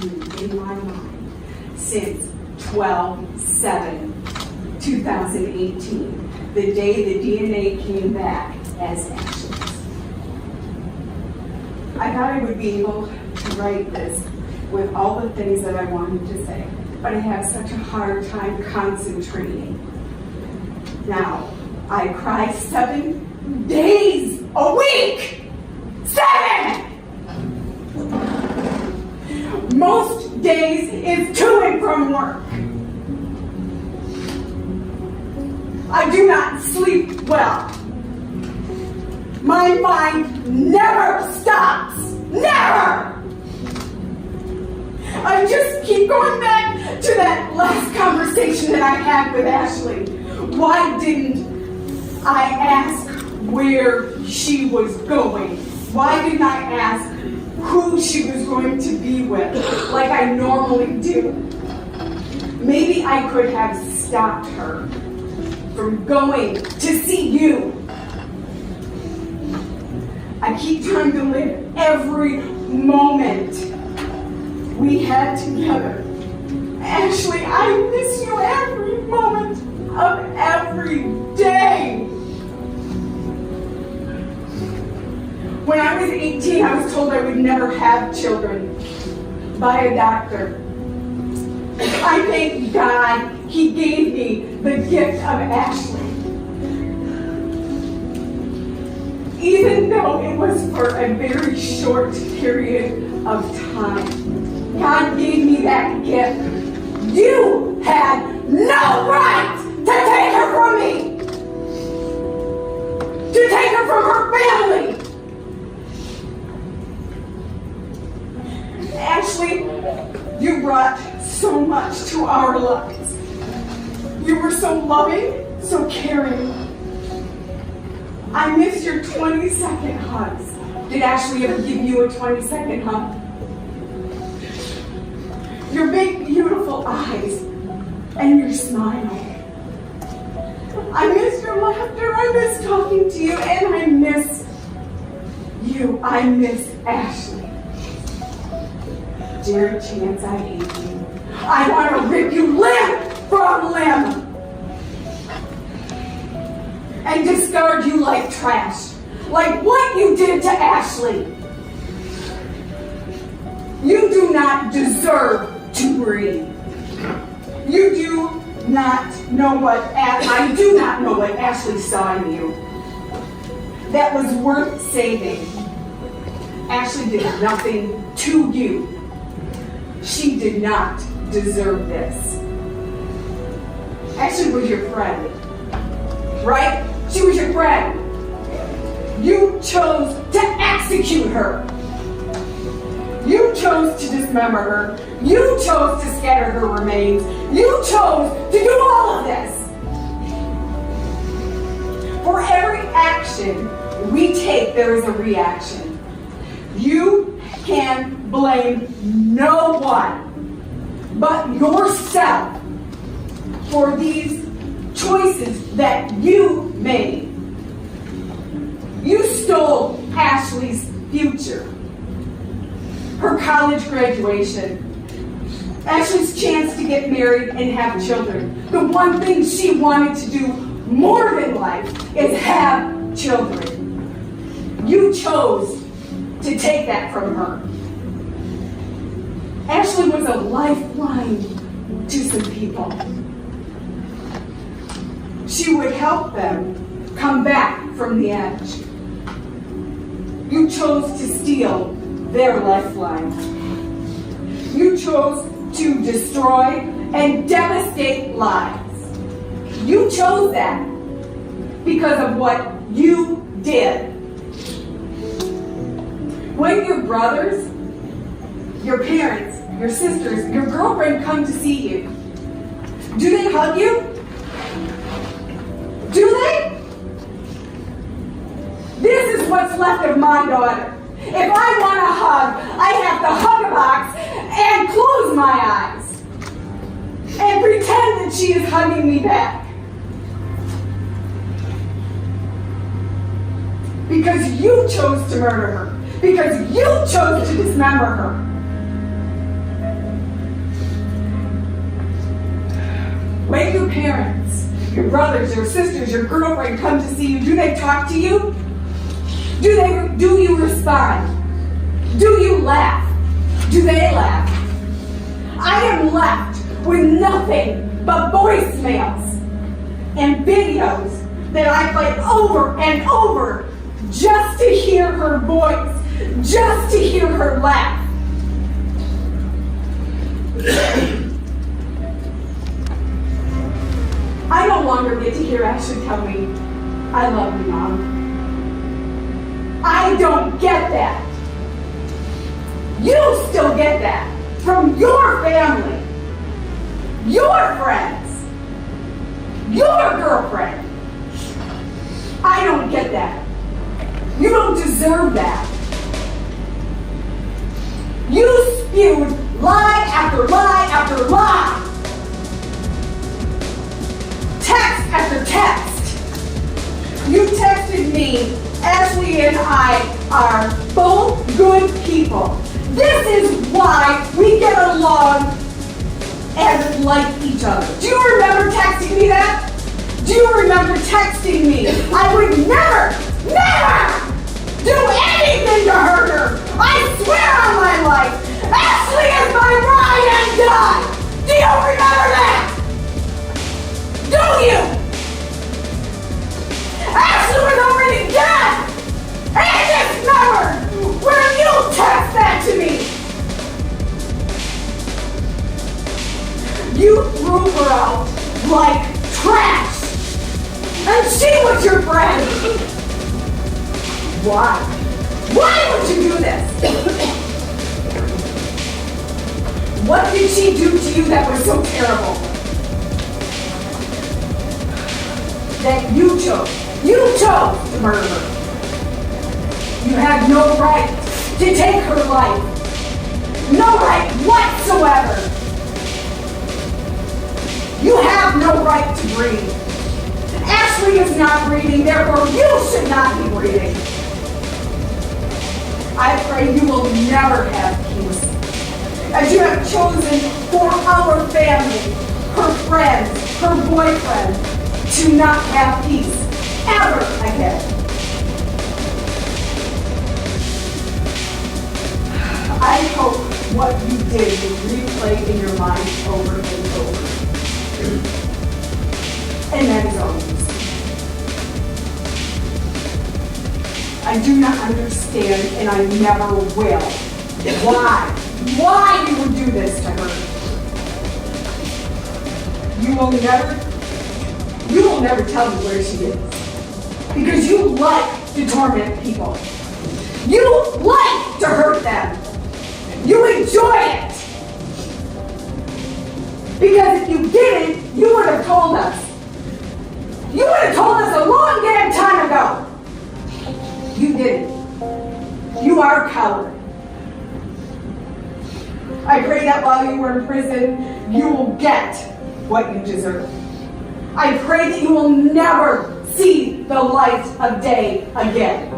me in my mind since 12/7/2018, the day the DNA came back as Ashley's. I thought I would be able to write this with all the things that I wanted to say, but I have such a hard time concentrating. Now, I cry 7 days a week! 7! Most days is to and from work. I do not sleep well. My mind never stops. Never! I just keep going back to that last conversation that I had with Ashley. Why didn't I ask where she was going? Why didn't I ask who she was going to be with, like I normally do? Maybe I could have stopped her from going to see you. I keep trying to live every moment we had together. Ashley, I miss you every moment of every day. When I was 18, I was told I would never have children by a doctor. I thank God He gave me the gift of Ashley. Even though it was for a very short period of time, God gave me that gift. You had no right to take her from me, to take her from her family. Ashley, you brought so much to our lives. You were so loving, so caring. I miss your 20-second hugs. Did Ashley ever give you a 20-second hug? Your big, beautiful eyes and your smile. I miss your laughter. I miss talking to you, and I miss you. I miss Ashley. Dear chance I hate you. I want to rip you limb from limb and discard you like trash, like what you did to Ashley. You do not deserve to breathe. You do not know I do not know what Ashley saw in you that was worth saving. Ashley did nothing to you. She did not deserve this. Ashley was your friend, right? She was your friend. You chose to execute her. You chose to dismember her. You chose to scatter her remains. You chose to do all of this. For every action we take, there is a reaction. You can blame no one but yourself for these choices that you made. You stole Ashley's future, her college graduation, Ashley's chance to get married and have children. The one thing she wanted to do more than life is have children. You chose to take that from her. Ashley was a lifeline to some people. She would help them come back from the edge. You chose to steal their lifeline. You chose to destroy and devastate lives. You chose that because of what you did. When your brothers, your parents, your sisters, your girlfriend come to see you, do they hug you? Do they? This is what's left of my daughter. If I want a hug, I have to hug a box and close my eyes and pretend that she is hugging me back. Because you chose to murder her. Because you chose to dismember her. When your parents, your brothers, your sisters, your girlfriend come to see you, do they talk to you? Do you respond? Do you laugh? Do they laugh? I am left with nothing but voicemails and videos that I play over and over just to hear her voice, just to hear her laugh. I no longer get to hear Ashley tell me, I love you, Mom. I don't get that. You still get that from your family, your friends, your girlfriend. I don't get that. You don't deserve that. You spewed lie after lie after lie. Text after text. You texted me, Ashley and I are both good people. This is why we get along and like each other. Do you remember texting me that? Do you remember texting me? I would never do anything to hurt her. I swear on my life. Ashley is my ride and die. Do you remember that? Do you? Ashley was already dead. And dismembered. Where you text that to me? You threw her out like trash. And she was your friend. Why? Why would you do this? What did she do to you that was so terrible? That you chose to murder her. You had no right to take her life. No right whatsoever. You have no right to breathe. Ashley is not breathing, therefore you should not be breathing. I pray you will never have peace. As you have chosen for our family, her friends, her boyfriend, to not have peace ever again. I hope what you did will replay in your mind over and over. And that is all. I do not understand, and I never will. Why you would do this to her? You will never tell me where she is. Because you like to torment people. You like to hurt them. You enjoy it. Because if you didn't, you would have told us. You would have told us a long damn time ago. You didn't. You are a coward. I pray that while you were in prison, you will get what you deserve. I pray that you will never see the light of day again.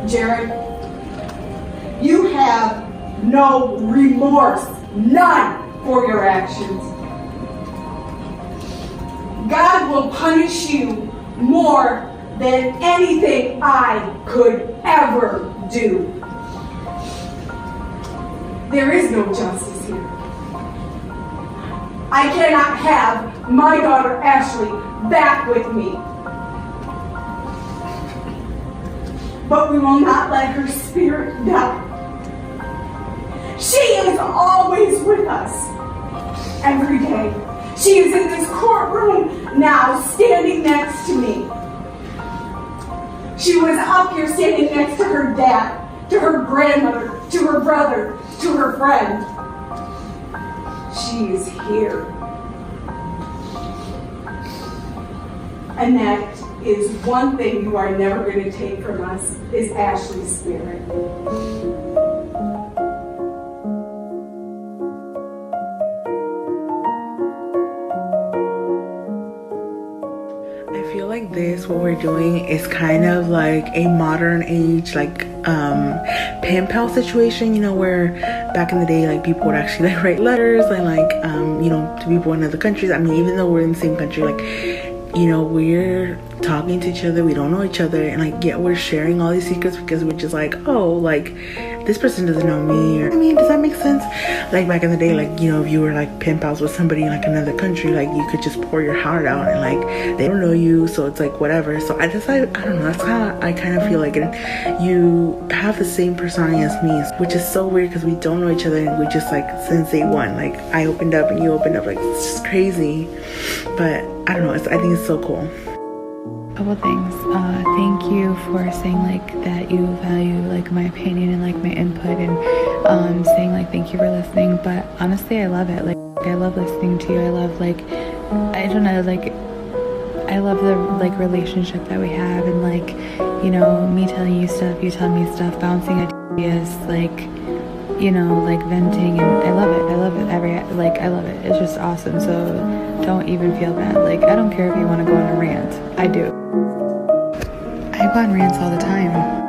Jared, you have no remorse, none, for your actions. God will punish you more than anything I could ever do. There is no justice here. I cannot have my daughter Ashley back with me. But we will not let her spirit die. She is always with us, every day. She is in this courtroom now, standing next to me. She was up here standing next to her dad, to her grandmother, to her brother, to her friend. She is here. And that is one thing you are never going to take from us, is Ashley's spirit. this, what we're doing, is kind of like a modern age, like pen pal situation, you know, where back in the day, like people would actually like write letters and like you know, to people in other countries. I mean, even though we're in the same country, like, you know, we're talking to each other, we don't know each other, and like, yeah, we're sharing all these secrets because we're just like, oh, like, this person doesn't know me, or, I mean, does that make sense? Like, back in the day, like, you know, if you were like pen pals with somebody in like another country, like, you could just pour your heart out, and like, they don't know you, so it's like, whatever. So I don't know, that's how I kind of feel like it. You have the same personality as me, which is so weird because we don't know each other, and we just like, since day one, like, I opened up and you opened up, like, it's just crazy. But I don't know, I think it's so cool. Couple things. Thank you for saying like that you value like my opinion and like my input, and saying like thank you for listening. But honestly, I love it. Like, I love listening to you. I love, like, I don't know, like, I love the like relationship that we have, and like, you know, me telling you stuff, you telling me stuff, bouncing ideas, like, you know, like venting, and I love it. I love it. I love it. It's just awesome. So don't even feel bad. Like, I don't care if you want to go on a rant. I do. I go on rants all the time.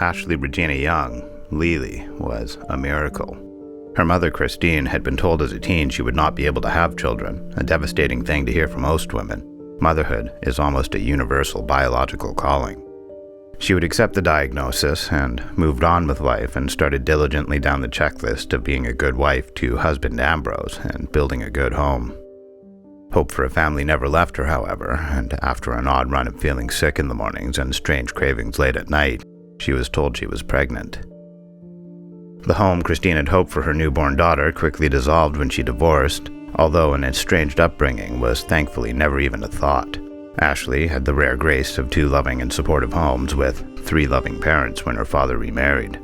Ashley Regina Young, Lily, was a miracle. Her mother, Christine, had been told as a teen she would not be able to have children, a devastating thing to hear from most women. Motherhood is almost a universal biological calling. She would accept the diagnosis and moved on with life and started diligently down the checklist of being a good wife to husband Ambrose and building a good home. Hope for a family never left her, however, and after an odd run of feeling sick in the mornings and strange cravings late at night, she was told she was pregnant. The home Christine had hoped for her newborn daughter quickly dissolved when she divorced, although an estranged upbringing was thankfully never even a thought. Ashley had the rare grace of 2 loving and supportive homes with 3 loving parents when her father remarried.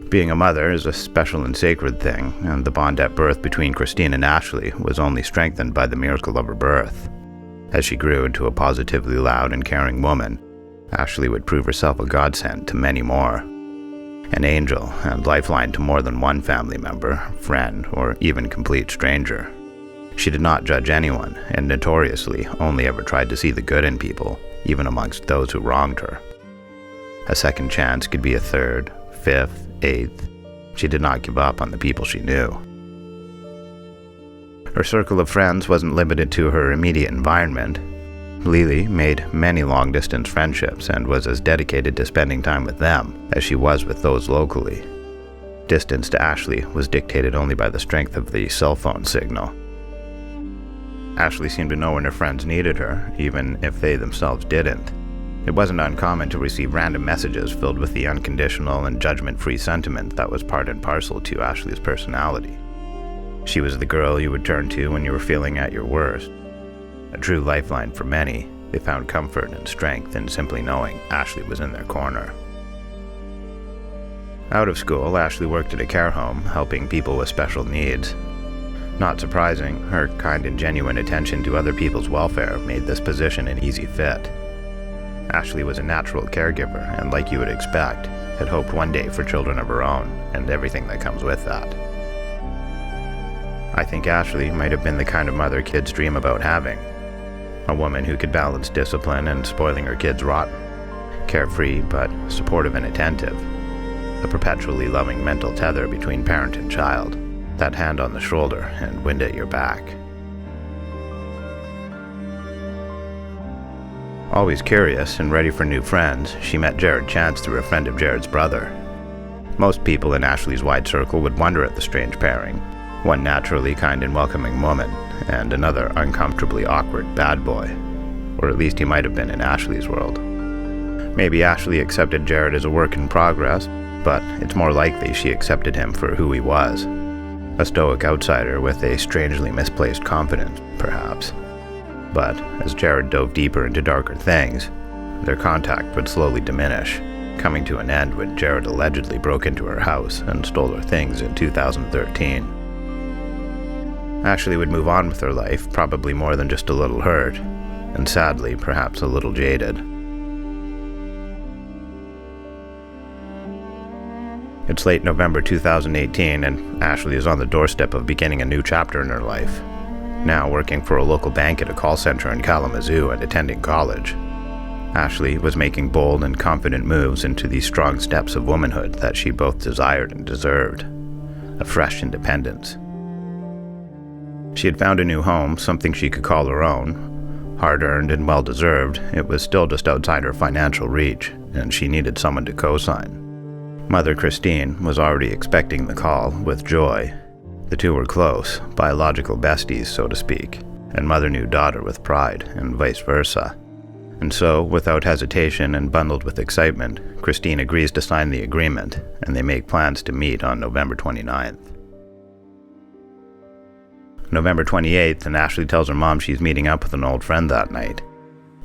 Being a mother is a special and sacred thing, and the bond at birth between Christine and Ashley was only strengthened by the miracle of her birth. As she grew into a positively loud and caring woman, Ashley would prove herself a godsend to many more. An angel and lifeline to more than one family member, friend, or even complete stranger. She did not judge anyone, and notoriously only ever tried to see the good in people, even amongst those who wronged her. A second chance could be a third, 5th, 8th. She did not give up on the people she knew. Her circle of friends wasn't limited to her immediate environment. Lily made many long-distance friendships and was as dedicated to spending time with them as she was with those locally. Distance to Ashley was dictated only by the strength of the cell phone signal. Ashley seemed to know when her friends needed her, even if they themselves didn't. It wasn't uncommon to receive random messages filled with the unconditional and judgment-free sentiment that was part and parcel to Ashley's personality. She was the girl you would turn to when you were feeling at your worst. A true lifeline for many, they found comfort and strength in simply knowing Ashley was in their corner. Out of school, Ashley worked at a care home, helping people with special needs. Not surprising, her kind and genuine attention to other people's welfare made this position an easy fit. Ashley was a natural caregiver, and like you would expect, had hoped one day for children of her own, and everything that comes with that. I think Ashley might have been the kind of mother kids dream about having. A woman who could balance discipline and spoiling her kids rotten. Carefree, but supportive and attentive. A perpetually loving mental tether between parent and child. That hand on the shoulder and wind at your back. Always curious and ready for new friends, she met Jared Chance through a friend of Jared's brother. Most people in Ashley's wide circle would wonder at the strange pairing. One naturally kind and welcoming woman, and another uncomfortably awkward bad boy. Or at least he might have been in Ashley's world. Maybe Ashley accepted Jared as a work in progress, but it's more likely she accepted him for who he was. A stoic outsider with a strangely misplaced confidence, perhaps. But as Jared dove deeper into darker things, their contact would slowly diminish, coming to an end when Jared allegedly broke into her house and stole her things in 2013. Ashley would move on with her life, probably more than just a little hurt, and sadly, perhaps a little jaded. It's late November 2018, and Ashley is on the doorstep of beginning a new chapter in her life, now working for a local bank at a call center in Kalamazoo and attending college. Ashley was making bold and confident moves into the strong steps of womanhood that she both desired and deserved, a fresh independence. She had found a new home, something she could call her own. Hard-earned and well-deserved, it was still just outside her financial reach, and she needed someone to co-sign. Mother Christine was already expecting the call with joy. The two were close, biological besties, so to speak, and mother knew daughter with pride, and vice versa. And so, without hesitation and bundled with excitement, Christine agrees to sign the agreement, and they make plans to meet on November 29th. November 28th, and Ashley tells her mom she's meeting up with an old friend that night.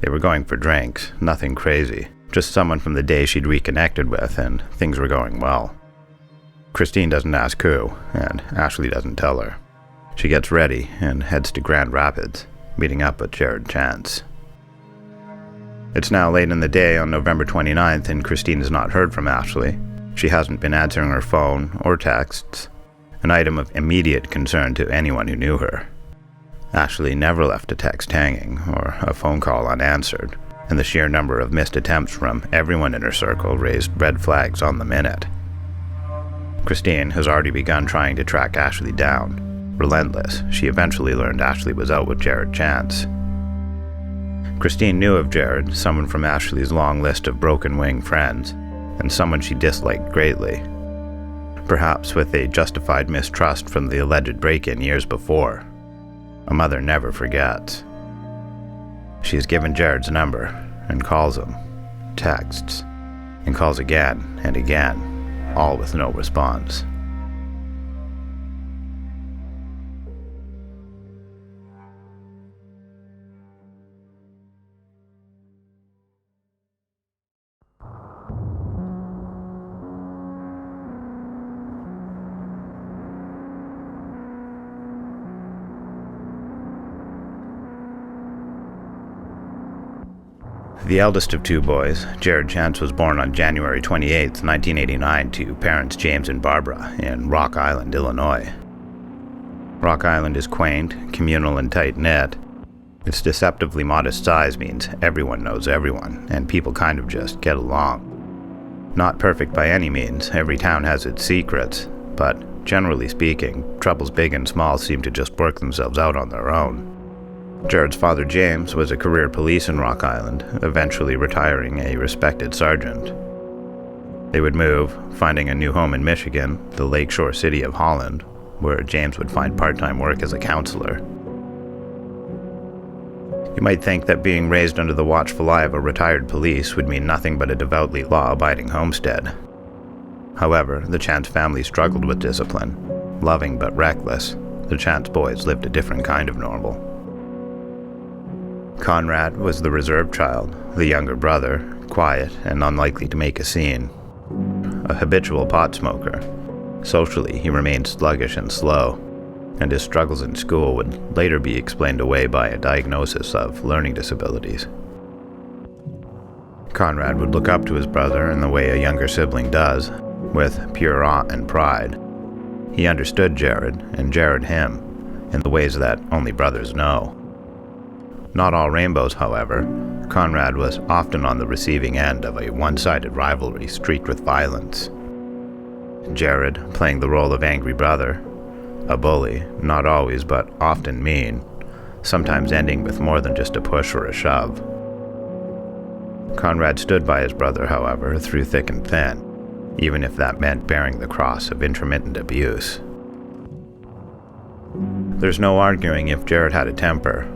They were going for drinks, nothing crazy. Just someone from the day she'd reconnected with, and things were going well. Christine doesn't ask who, and Ashley doesn't tell her. She gets ready and heads to Grand Rapids, meeting up with Jared Chance. It's now late in the day on November 29th, and Christine has not heard from Ashley. She hasn't been answering her phone or texts, an item of immediate concern to anyone who knew her. Ashley never left a text hanging or a phone call unanswered, and the sheer number of missed attempts from everyone in her circle raised red flags on the minute. Christine has already begun trying to track Ashley down. Relentless, she eventually learned Ashley was out with Jared Chance. Christine knew of Jared, someone from Ashley's long list of broken wing friends, and someone she disliked greatly. Perhaps with a justified mistrust from the alleged break-in years before. A mother never forgets. She has given Jared's number, and calls him, texts, and calls again and again, all with no response. The eldest of two boys, Jared Chance was born on January 28, 1989 to parents James and Barbara in Rock Island, Illinois. Rock Island is quaint, communal, and tight-knit. Its deceptively modest size means everyone knows everyone, and people kind of just get along. Not perfect by any means, every town has its secrets, but generally speaking, troubles big and small seem to just work themselves out on their own. Jared's father, James, was a career police in Rock Island, eventually retiring a respected sergeant. They would move, finding a new home in Michigan, the lakeshore city of Holland, where James would find part-time work as a counselor. You might think that being raised under the watchful eye of a retired police would mean nothing but a devoutly law-abiding homestead. However, the Chance family struggled with discipline. Loving but reckless, the Chance boys lived a different kind of normal. Conrad was the reserve child, the younger brother, quiet and unlikely to make a scene. A habitual pot smoker. Socially, he remained sluggish and slow, and his struggles in school would later be explained away by a diagnosis of learning disabilities. Conrad would look up to his brother in the way a younger sibling does, with pure awe and pride. He understood Jared, and Jared him, in the ways that only brothers know. Not all rainbows, however. Conrad was often on the receiving end of a one-sided rivalry streaked with violence. Jared, playing the role of angry brother, a bully, not always but often mean, sometimes ending with more than just a push or a shove. Conrad stood by his brother, however, through thick and thin, even if that meant bearing the cross of intermittent abuse. There's no arguing if Jared had a temper.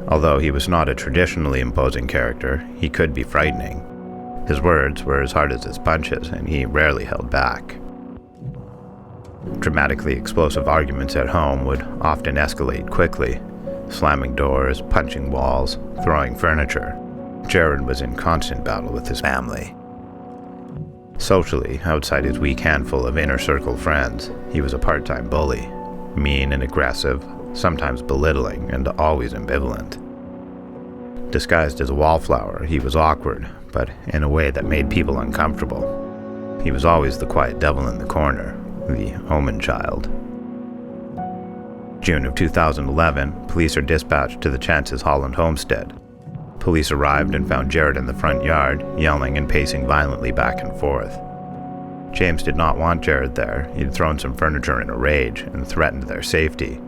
Although he was not a traditionally imposing character, he could be frightening. His words were as hard as his punches, and he rarely held back. Dramatically explosive arguments at home would often escalate quickly, slamming doors, punching walls, throwing furniture. Jared was in constant battle with his family. Socially, outside his weak handful of inner circle friends, he was a part-time bully, mean and aggressive, sometimes belittling, and always ambivalent. Disguised as a wallflower, he was awkward, but in a way that made people uncomfortable. He was always the quiet devil in the corner, the omen child. June of 2011, police are dispatched to the Chances Holland homestead. Police arrived and found Jared in the front yard, yelling and pacing violently back and forth. James did not want Jared there. He'd thrown some furniture in a rage and threatened their safety.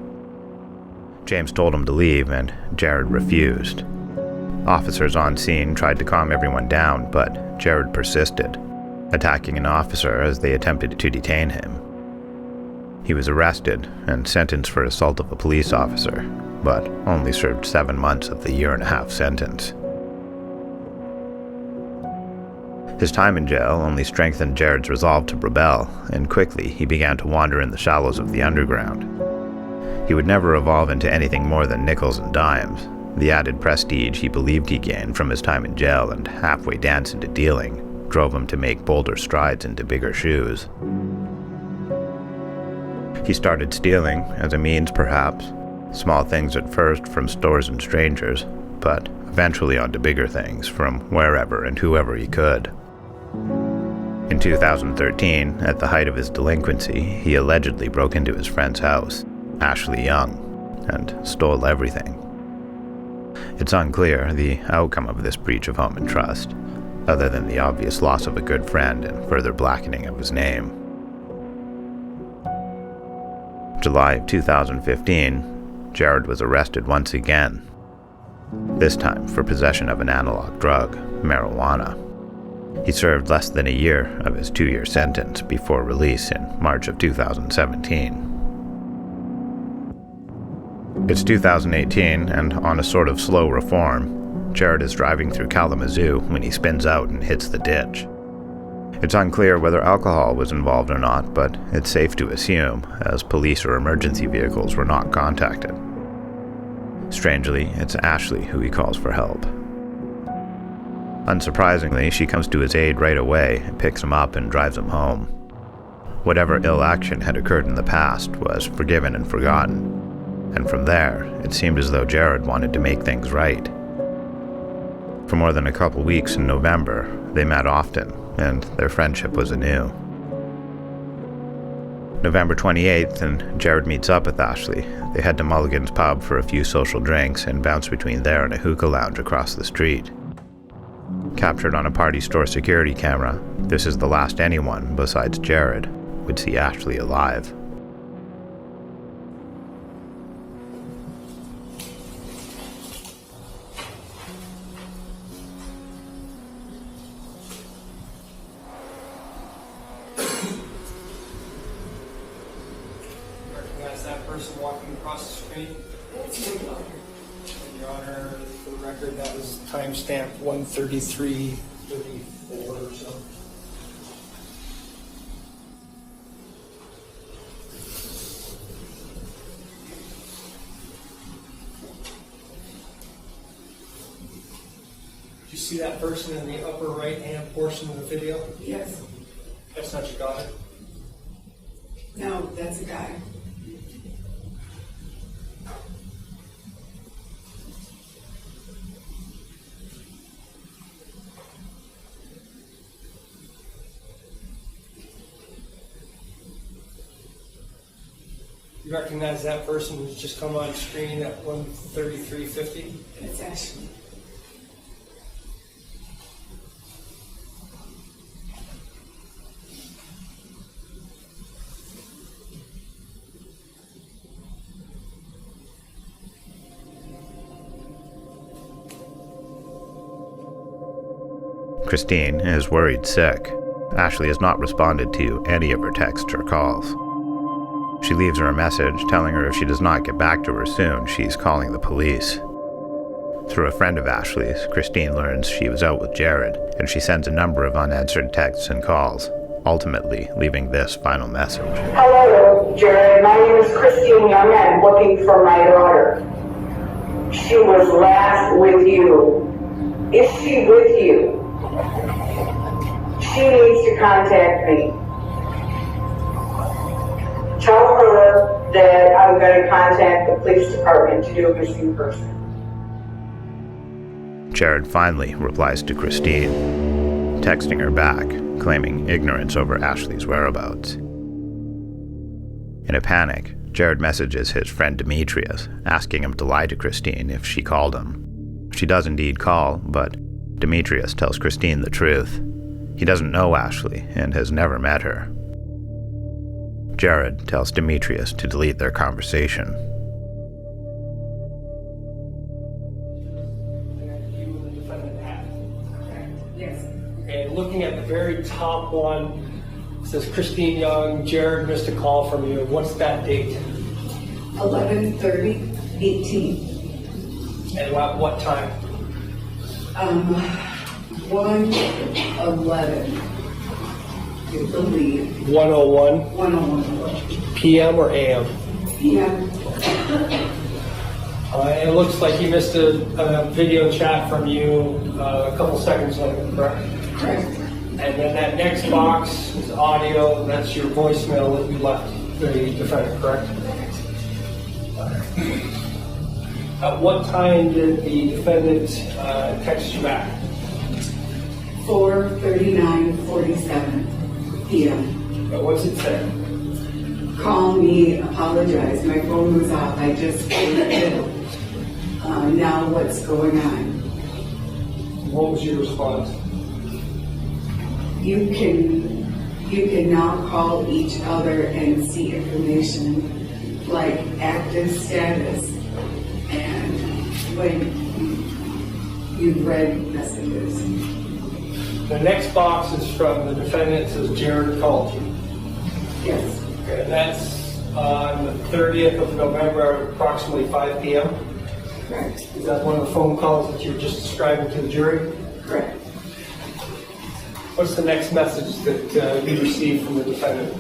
James told him to leave, and Jared refused. Officers on scene tried to calm everyone down, but Jared persisted, attacking an officer as they attempted to detain him. He was arrested and sentenced for assault of a police officer, but only served 7 months of the year-and-a-half sentence. His time in jail only strengthened Jared's resolve to rebel, and quickly he began to wander in the shallows of the underground. He would never evolve into anything more than nickels and dimes. The added prestige he believed he gained from his time in jail and halfway dance into dealing drove him to make bolder strides into bigger shoes. He started stealing, as a means perhaps, small things at first from stores and strangers, but eventually onto bigger things from wherever and whoever he could. In 2013, at the height of his delinquency, he allegedly broke into his friend's house, Ashley Young, and stole everything. It's unclear the outcome of this breach of home and trust, other than the obvious loss of a good friend and further blackening of his name. July of 2015, Jared was arrested once again, this time for possession of an analog drug, marijuana. He served less than a year of his 2-year sentence before release in March of 2017. It's 2018, and on a sort of slow reform, Jared is driving through Kalamazoo when he spins out and hits the ditch. It's unclear whether alcohol was involved or not, but it's safe to assume, as police or emergency vehicles were not contacted. Strangely, it's Ashley who he calls for help. Unsurprisingly, she comes to his aid right away, picks him up and drives him home. Whatever ill action had occurred in the past was forgiven and forgotten, and from there, it seemed as though Jared wanted to make things right. For more than a couple weeks in November, they met often, and their friendship was anew. November 28th, and Jared meets up with Ashley. They head to Mulligan's pub for a few social drinks and bounce between there and a hookah lounge across the street. Captured on a party store security camera, this is the last anyone, besides Jared, would see Ashley alive. Recognize that person walking across the street? Your Honor, for the record, that was timestamp 1:33:34 or so. Did you see that person in the upper right-hand portion of the video? Yes. That's not your daughter? No, that's a guy. You recognize that person who's just come on screen at 1:33:50? That's Ashley. Christine is worried sick. Ashley has not responded to any of her texts or calls. She leaves her a message telling her if she does not get back to her soon, she's calling the police. Through a friend of Ashley's, Christine learns she was out with Jared, and she sends a number of unanswered texts and calls, ultimately leaving this final message. Hello, Jared. My name is Christine Young. I'm looking for my daughter. She was last with you. Is she with you? She needs to contact me. Tell her that I'm going to contact the police department to do a missing person. Jared finally replies to Christine, texting her back, claiming ignorance over Ashley's whereabouts. In a panic, Jared messages his friend Demetrius, asking him to lie to Christine if she called him. She does indeed call, but Demetrius tells Christine the truth. He doesn't know Ashley and has never met her. Jared tells Demetrius to delete their conversation. Yes. And looking at the very top one, it says Christine Young, Jared missed a call from you. What's that date? 11/30/18. And at what time? 1:11. I believe. 1:01 1:01 p.m. or a.m.? p.m. It looks like he missed a video chat from you a couple seconds later, correct? Correct. And then that next box is audio. That's your voicemail that you left the defendant, correct? At what time did the defendant text you back? 4:39:47 p.m. What's it say? Call me, apologize. My phone was off. I just now what's going on? What was your response? You can now call each other and see information like active status and when you've read messages. The next box is from the defendant. It says Jared called you. Yes, Okay, and that's on the 30th of November, approximately 5 p.m. correct, Is that one of the phone calls that you were just describing to the jury? correct. What's the next message that you received from the defendant?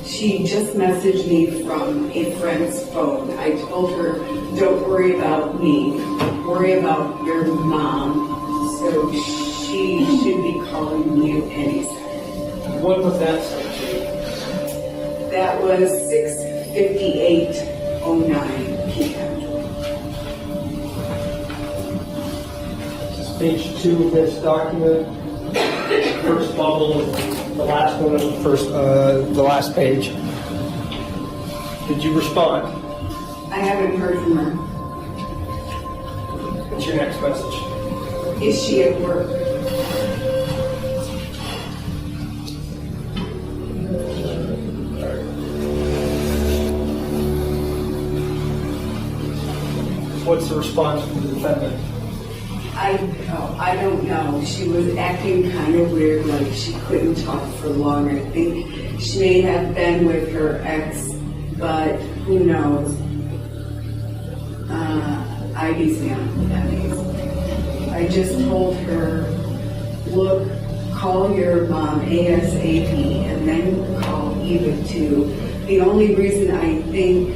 She just messaged me from a friend's phone. I told her, don't worry about me, worry about your mom. So she should be calling you any second. When was that sent to you? That was 6:58:09 p.m. This is page 2 of this document. First bubble, the last one of the last page. Did you respond? I haven't heard from her. What's your next message? Is she at work? What's the response from the defendant? I don't know. She was acting kind of weird, like she couldn't talk for long. I think she may have been with her ex, but who knows? ID's not that means. I just told her, look, call your mom ASAP and then call Eva too. The only reason I think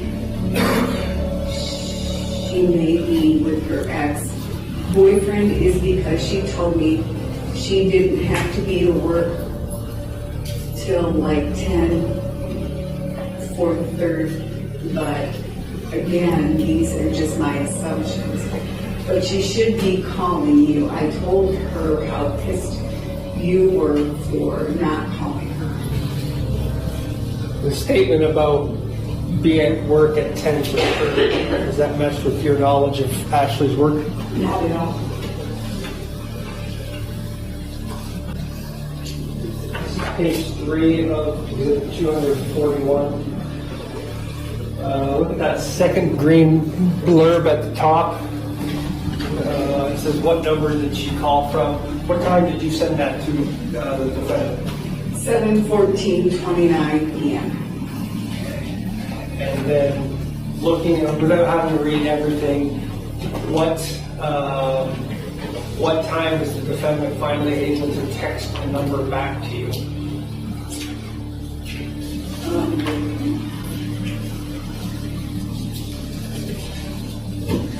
she may be with her ex-boyfriend is because she told me she didn't have to be to work till like 10:43, but again, these are just my assumptions. But she should be calling you. I told her how pissed you were for not calling her. The statement about being at work at 10:30, does that mesh with your knowledge of Ashley's work? Not at all. Page 3 of 241. Look at that second green blurb at the top. It says, what number did she call from? What time did you send that to the defendant? 7:14:29 p.m. And then looking, without having to read everything, what time is the defendant finally able to text a number back to you?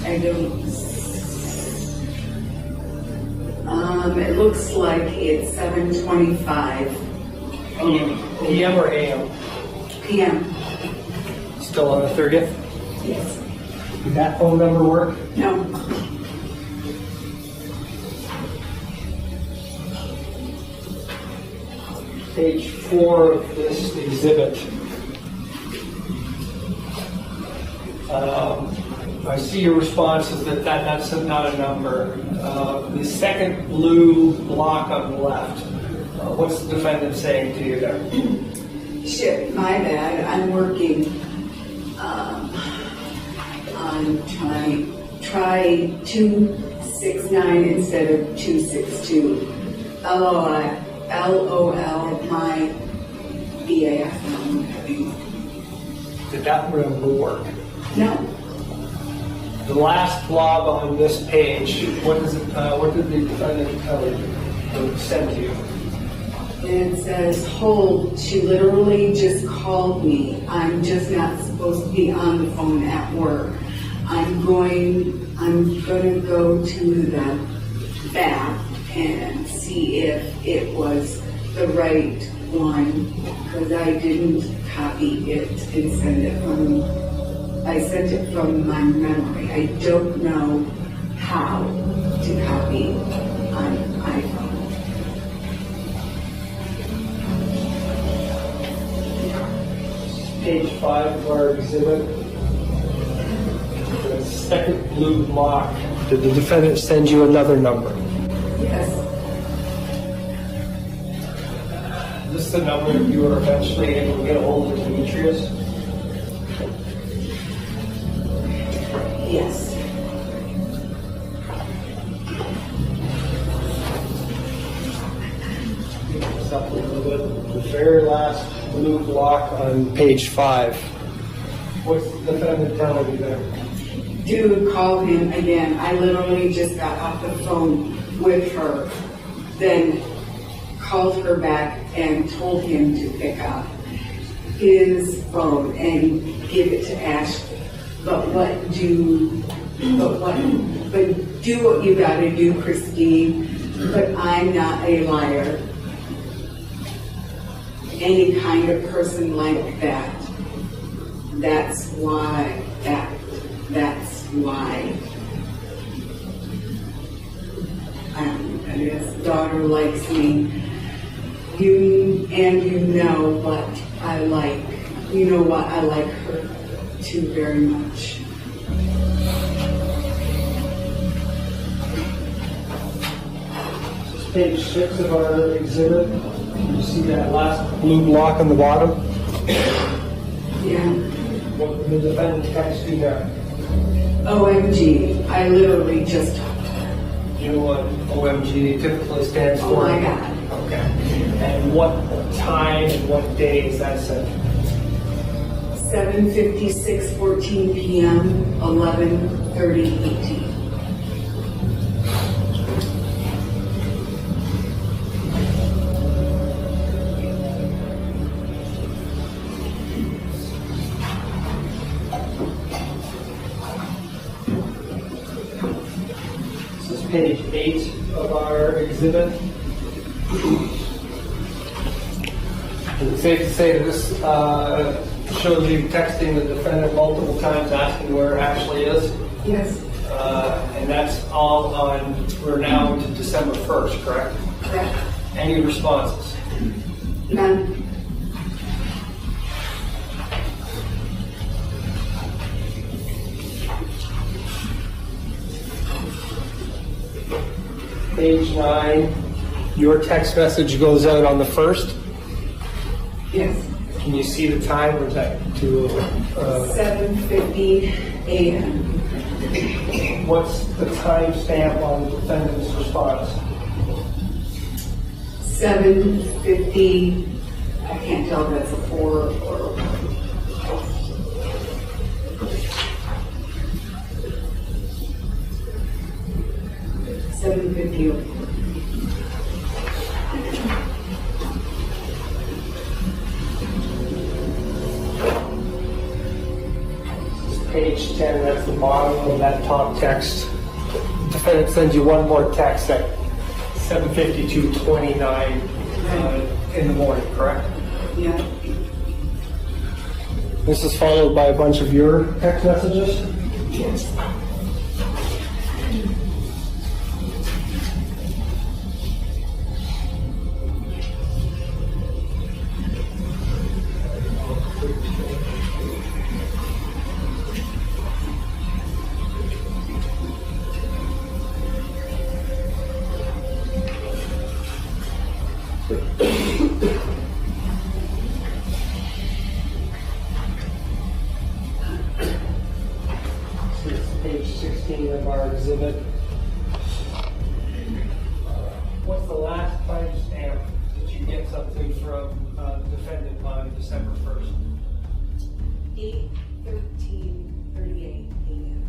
I don't. It looks like it's 7:25 PM or AM? p.m. Still on the 30th? Yes. Did that phone number work? No. Page 4 of this exhibit. I see your response is that's not a number. The second blue block on the left, what's the defendant saying to you there? Shit, my bad. I'm working on try 269 instead of 262. LOL, my BAF. Did that number work? No. The last blob on this page, what did the defendant tell you or send to you? And it says, hold, she literally just called me. I'm just not supposed to be on the phone at work. I'm going to go to the back and see if it was the right one, because I didn't copy it and I sent it from my memory. I don't know how to copy on iPhone. Page 5 of our exhibit. The second blue block. Did the defendant send you another number? Yes. Is this the number you were eventually able to get a hold of Demetrius? Yes. It's up a little bit. The very last blue block on page 5. What's the defendant telling you there? Dude called him again. I literally just got off the phone with her, then called her back and told him to pick up his phone and give it to Ashley. But do what you gotta do, Christine. But I'm not a liar. Any kind of person like that. That's why his daughter likes me. You know what I like. You know what I like her too very much. This is page 6 of our exhibit. You see that last blue block on the bottom? Yeah. What did the defendant text you there? OMG. I literally just talked to her. You know what OMG typically stands for? Oh my God. Okay. And what time and what day is that set? 7:56:14 p.m. 11:30:18. This is page 8 of our exhibit. Is it safe to say that this shows you texting the defendant multiple times asking where Ashley is? Yes. And that's all on, we're now into December 1st, correct? Correct. Any responses? None. Page 9, your text message goes out on the 1st. Yes. Can you see the time, or is that too? 7:50 a.m. What's the time stamp on the defendant's response? 7:50. I can't tell if that's a 4 or 750. Page 10, that's the bottom of that top text. Defendant sends you one more text at 7:52:29 in the morning, correct? Yeah. This is followed by a bunch of your text messages? Yes. This is page 16 of our exhibit. What's the last timestamp that you get something from the defendant on December 1st? 8:13:38 a.m.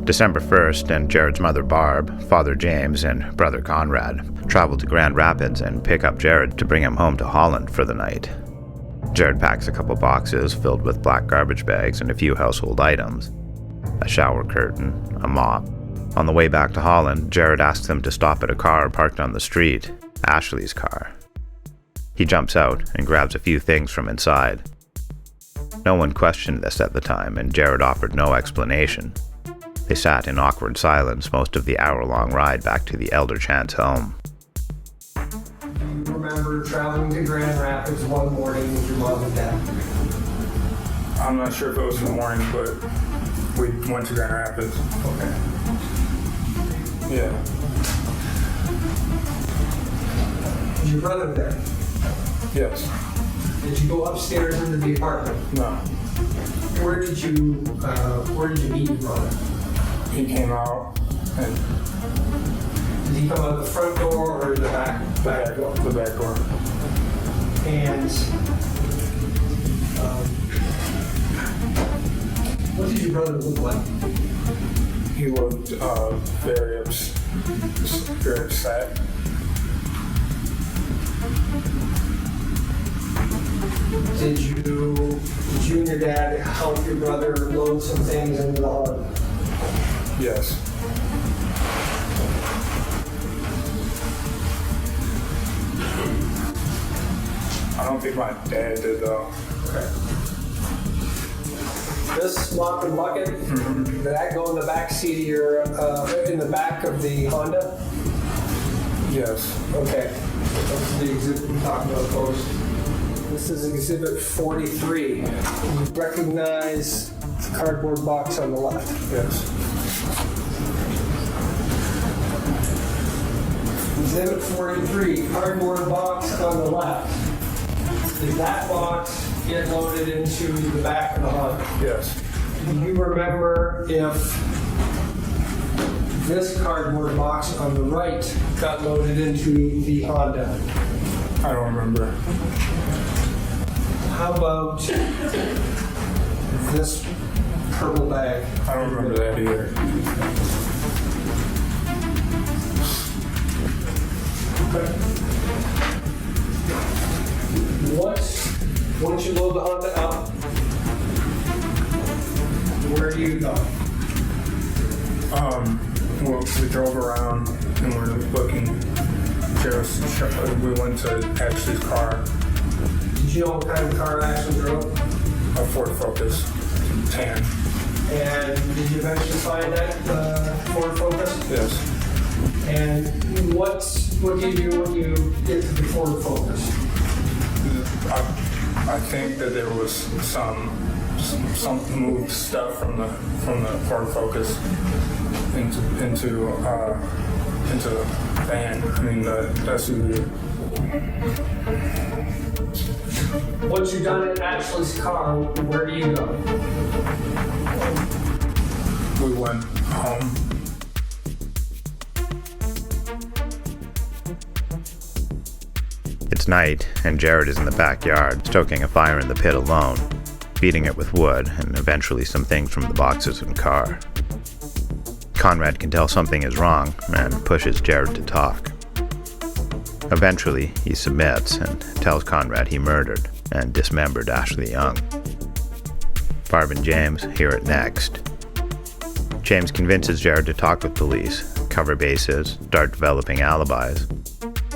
December 1st, and Jared's mother Barb, father James, and brother Conrad traveled to Grand Rapids and pick up Jared to bring him home to Holland for the night. Jared packs a couple boxes filled with black garbage bags and a few household items, a shower curtain, a mop. On the way back to Holland, Jared asks them to stop at a car parked on the street, Ashley's car. He jumps out and grabs a few things from inside. No one questioned this at the time, and Jared offered no explanation. They sat in awkward silence most of the hour-long ride back to the elder Chant's home. You remember traveling to Grand Rapids one morning with your mom and dad? I'm not sure if it was in the morning, but we went to Grand Rapids. Okay. Yeah. Is your brother there? Yes. Did you go upstairs into the apartment? No. Where did you meet your brother? He came out and Did he come out the front door or the back door? the back door. And what did your brother look like? He looked very upset. Did you and your dad help your brother load some things into the Honda? Yes. I don't think my dad did though. Okay. This mop and bucket, did that go in the back seat of your, in the back of the Honda? Yes. Okay. That's the exhibit we talked about, folks. This is exhibit 43. You recognize the cardboard box on the left. Yes. Exhibit 43, cardboard box on the left. Did that box get loaded into the back of the Honda? Yes. Do you remember if this cardboard box on the right got loaded into the Honda? I don't remember. How about this purple bag? I don't remember that either. Once you load the Honda up, where do you go? Well, we drove around and we're looking. We went to Ashley's car, Did you know what kind of car Ashley drove? a Ford Focus, tan. And did you eventually find that Ford Focus? Yes. And what do you do when you get to the Ford Focus? I think that there was some moved stuff from the Ford Focus into the van. I mean the SUV. Once you're done in Ashley's car, where do you go? We went home. It's night, and Jared is in the backyard, stoking a fire in the pit alone, feeding it with wood and eventually some things from the boxes and car. Conrad can tell something is wrong and pushes Jared to talk. Eventually, he submits and tells Conrad he murdered and dismembered Ashley Young. Barb and James hear it next. James convinces Jared to talk with police, cover bases, start developing alibis.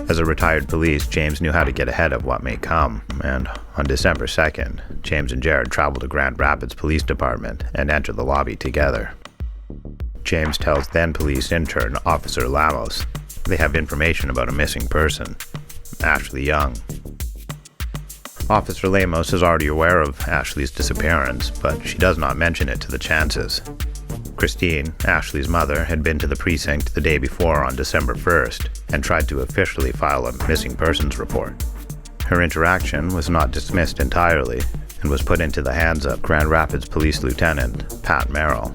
As a retired police, James knew how to get ahead of what may come, and on December 2nd, James and Jared travel to Grand Rapids Police Department and enter the lobby together. James tells then police intern Officer Lamos they have information about a missing person, Ashley Young. Officer Lamos is already aware of Ashley's disappearance, but she does not mention it to the chances. Christine, Ashley's mother, had been to the precinct the day before on December 1st and tried to officially file a missing persons report. Her interaction was not dismissed entirely and was put into the hands of Grand Rapids Police Lieutenant Pat Merrill.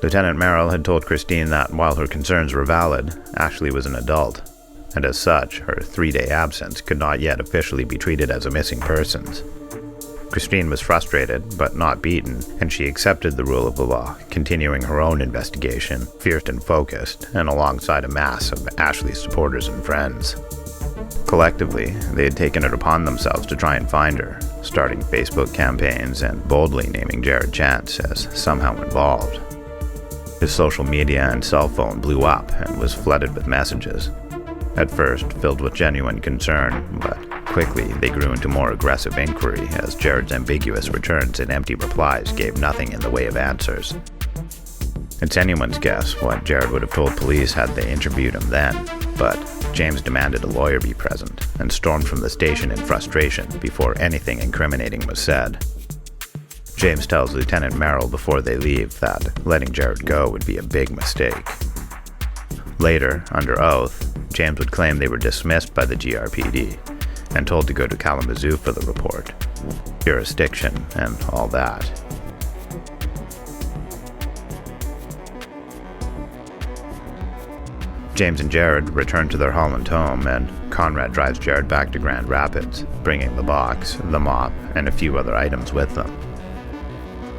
Lieutenant Merrill had told Christine that while her concerns were valid, Ashley was an adult, and as such, her 3-day absence could not yet officially be treated as a missing persons. Christine was frustrated, but not beaten, and she accepted the rule of the law, continuing her own investigation, fierce and focused, and alongside a mass of Ashley's supporters and friends. Collectively, they had taken it upon themselves to try and find her, starting Facebook campaigns and boldly naming Jared Chance as somehow involved. His social media and cell phone blew up and was flooded with messages. At first, filled with genuine concern, but quickly they grew into more aggressive inquiry as Jared's ambiguous returns and empty replies gave nothing in the way of answers. It's anyone's guess what Jared would have told police had they interviewed him then, but James demanded a lawyer be present and stormed from the station in frustration before anything incriminating was said. James tells Lieutenant Merrill before they leave that letting Jared go would be a big mistake. Later, under oath, James would claim they were dismissed by the GRPD and told to go to Kalamazoo for the report, jurisdiction, and all that. James and Jared return to their Holland home, and Conrad drives Jared back to Grand Rapids, bringing the box, the mop, and a few other items with them.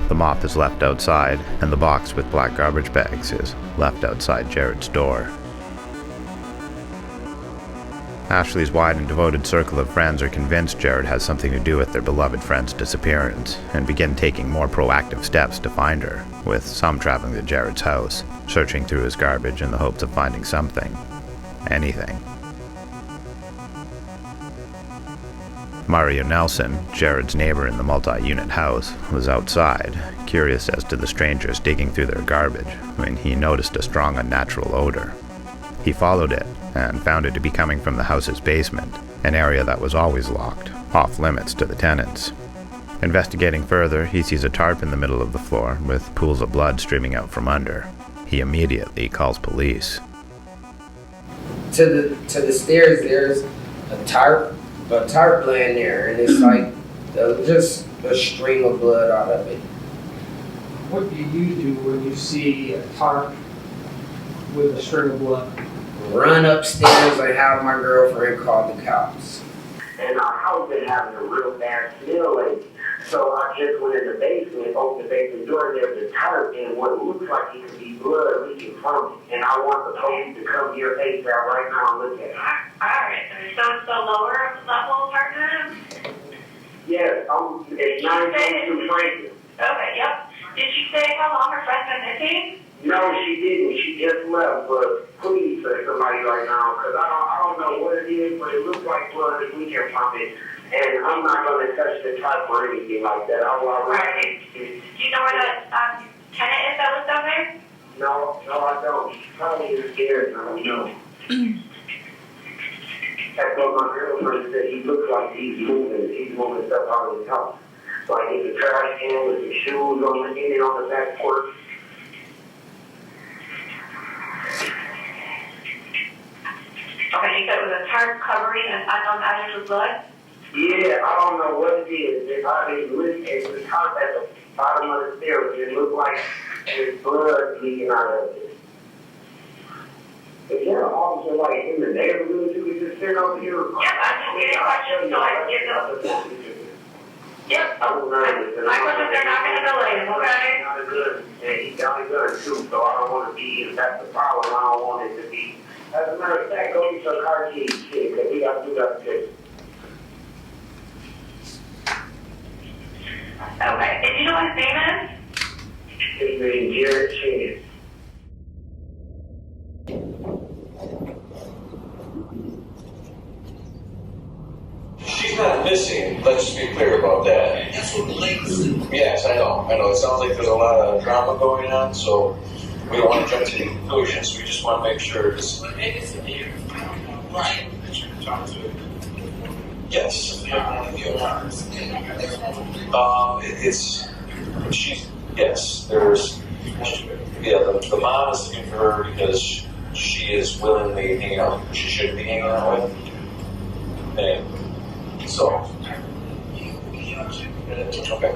The mop is left outside, and the box with black garbage bags is left outside Jared's door. Ashley's wide and devoted circle of friends are convinced Jared has something to do with their beloved friend's disappearance and begin taking more proactive steps to find her, with some traveling to Jared's house, searching through his garbage in the hopes of finding something. Anything. Mario Nelson, Jared's neighbor in the multi-unit house, was outside, curious as to the strangers digging through their garbage, when he noticed a strong unnatural odor. He followed it, and found it to be coming from the house's basement, an area that was always locked, off limits to the tenants. Investigating further, he sees a tarp in the middle of the floor, with pools of blood streaming out from under. He immediately calls police. To the stairs, there's a tarp laying there, and it's like just a stream of blood out of it. What do you do when you see a tarp with a string of blood? Run upstairs and have my girlfriend call the cops. And our house been having a real bad smell lately. So I just went in the basement, opened the basement door, and there's a tarp and what looks like it could be blood leaking from it. And I want the police to come here ASAP right now and look at it. Alright, so it's the lower level apartment? Yes, it's 922 Franklin. Okay, yep. Did she say how long her friend's been missing? No, she didn't. She just left, but please say somebody right now, because I don't know what it is, but it looks like blood is leaking from it. And I'm not going to touch the tarp or anything like that. Right. Do you know where the tenant is that lives down there? No, I don't. She probably is scared. I don't know. That's what my girlfriend said. He looks like he's moving stuff out of his house. Like there's a trash can with some shoes in it on the back porch. Okay, you so it was a tarp covering an unknown object with blood? Yeah, I don't know what it is. It's the top at the bottom of the stairs. It looked like there's blood leaking out of it. Is there an officer like in the neighborhood you could just sit over here? Yep, I'm just getting questions so I can get those. Yep. I was nervous. My questions are not going to delay him, okay? Not a good, and he got a gun too, so I don't want to be, if that's the problem, I don't want it to be. As a matter of fact, go get your car keys, shit, because we got to do that too. Okay, and you know what his name is? His name Jared Chan. She's not missing, let's just be clear about that. That's what the ladies do. Yes, I know. It sounds like there's a lot of drama going on, so we don't want to jump to any conclusions. We just want to make sure it's... Right. That you can talk to. Yes. Yes, there's... Yeah, the mom is looking for her because she is willingly hanging out. She shouldn't be hanging out with. And so, okay.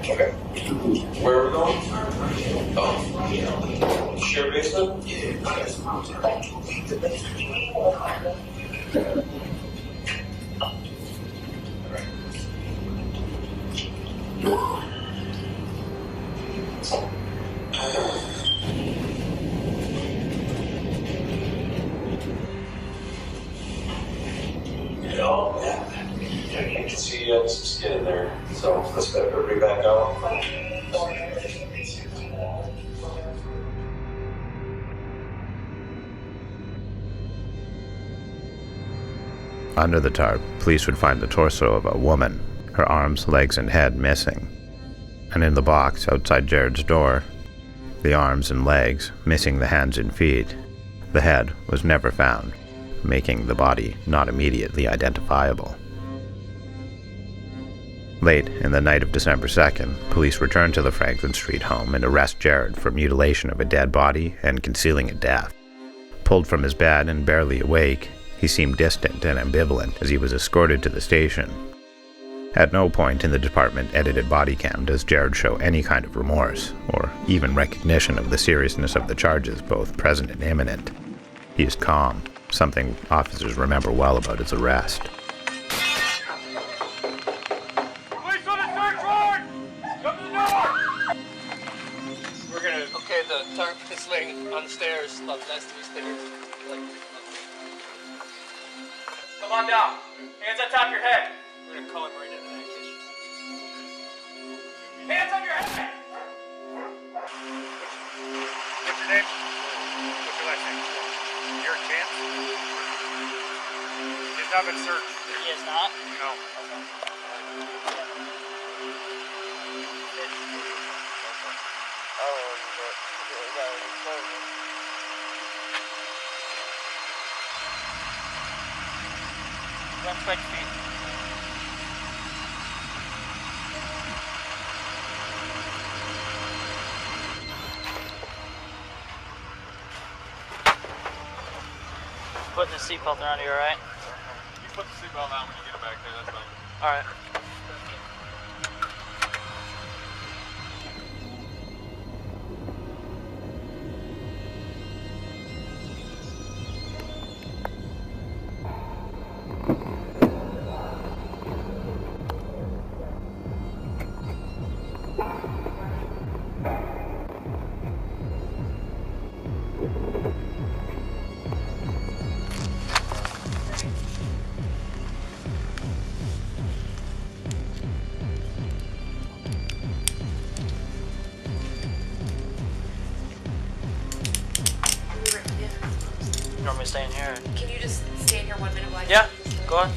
Okay. Where are we going? Oh, share basement? I can see some skin in there, so let's get everybody back out. Under the tarp, police would find the torso of a woman, her arms, legs, and head missing. And in the box outside Jared's door, the arms and legs missing the hands and feet. The head was never found, making the body not immediately identifiable. Late in the night of December 2nd, police returned to the Franklin Street home and arrest Jared for mutilation of a dead body and concealing a death. Pulled from his bed and barely awake, he seemed distant and ambivalent as he was escorted to the station. At no point in the department-edited body cam does Jared show any kind of remorse, or even recognition of the seriousness of the charges, both present and imminent. He is calm, something officers remember well about his arrest. Police on the search warrant! Come to the door! We're gonna... Okay, the tarp is laying on the stairs, last 3 stairs. Come on down. Hands on top of your head. We're gonna call him right into that kitchen. Hands on your head! What's your name? What's your last name? Jared Chan? He's not been searched. He is not? No. Run 20 feet. Putting the seatbelt around you, alright? You put the seatbelt on when you get it back there, that's fine. Alright. You want me to stay in here? Can you just stay in here 1 minute while Yeah, go on. You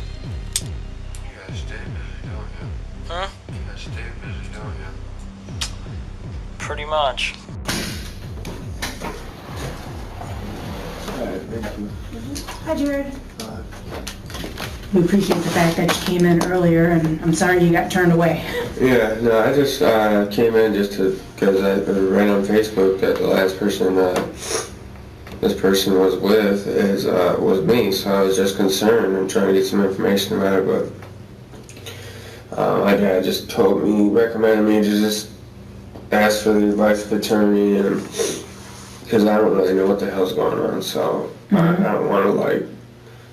gotta stay busy, don't you? Huh? You gotta stay busy, don't you? Pretty much. Hi, Jared. We appreciate the fact that you came in earlier, and I'm sorry you got turned away. Yeah, no, I just came in just because I read on Facebook that the last person this person was with was me, so I was just concerned and trying to get some information about it. But my dad just recommended me to just ask for the advice of attorney, and because I don't really know what the hell's going on, so I don't want to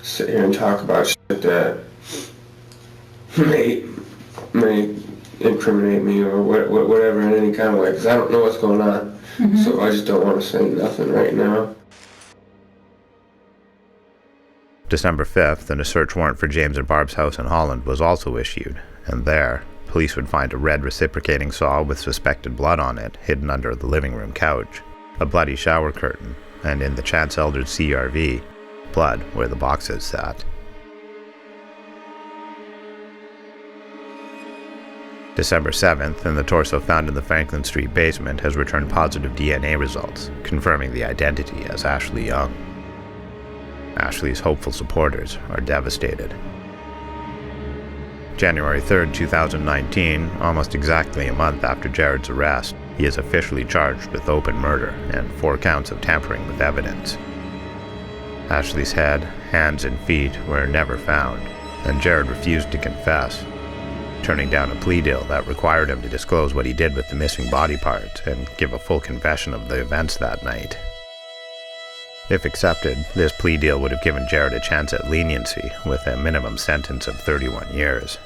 sit here and talk about shit that may incriminate me or whatever in any kind of way, because I don't know what's going on. So I just don't want to say nothing right now. December 5th, and a search warrant for James and Barb's house in Holland was also issued, and there, police would find a red reciprocating saw with suspected blood on it hidden under the living room couch, a bloody shower curtain, and in the Chance Eldredge CRV, blood where the boxes sat. December 7th, and the torso found in the Franklin Street basement has returned positive DNA results, confirming the identity as Ashley Young. Ashley's hopeful supporters are devastated. January 3rd, 2019, almost exactly a month after Jared's arrest, he is officially charged with open murder and 4 counts of tampering with evidence. Ashley's head, hands, and feet were never found, and Jared refused to confess, turning down a plea deal that required him to disclose what he did with the missing body part and give a full confession of the events that night. If accepted, this plea deal would have given Jared a chance at leniency with a minimum sentence of 31 years.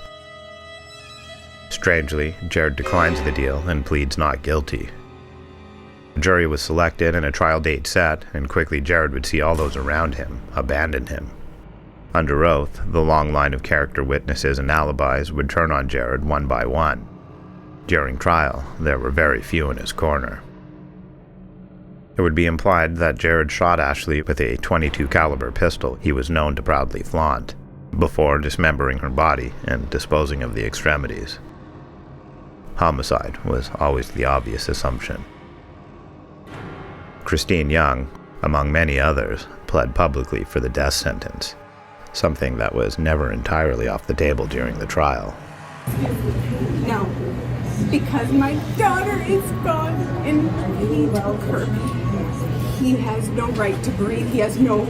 Strangely, Jared declines the deal and pleads not guilty. A jury was selected and a trial date set, and quickly Jared would see all those around him abandon him. Under oath, the long line of character witnesses and alibis would turn on Jared one by one. During trial, there were very few in his corner. It would be implied that Jared shot Ashley with a .22 caliber pistol he was known to proudly flaunt, before dismembering her body and disposing of the extremities. Homicide was always the obvious assumption. Christine Young, among many others, pled publicly for the death sentence, something that was never entirely off the table during the trial. No, because my daughter is gone and he took her. He has no right to breathe. He has no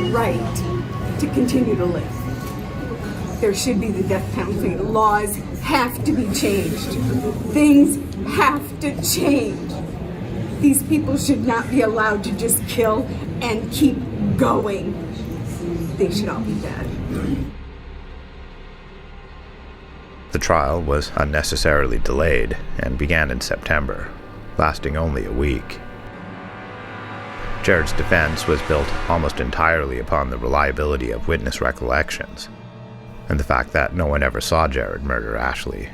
right to continue to live. There should be the death penalty. Laws have to be changed. Things have to change. These people should not be allowed to just kill and keep going. They should all be dead. The trial was unnecessarily delayed and began in September, lasting only a week. Jared's defense was built almost entirely upon the reliability of witness recollections, and the fact that no one ever saw Jared murder Ashley.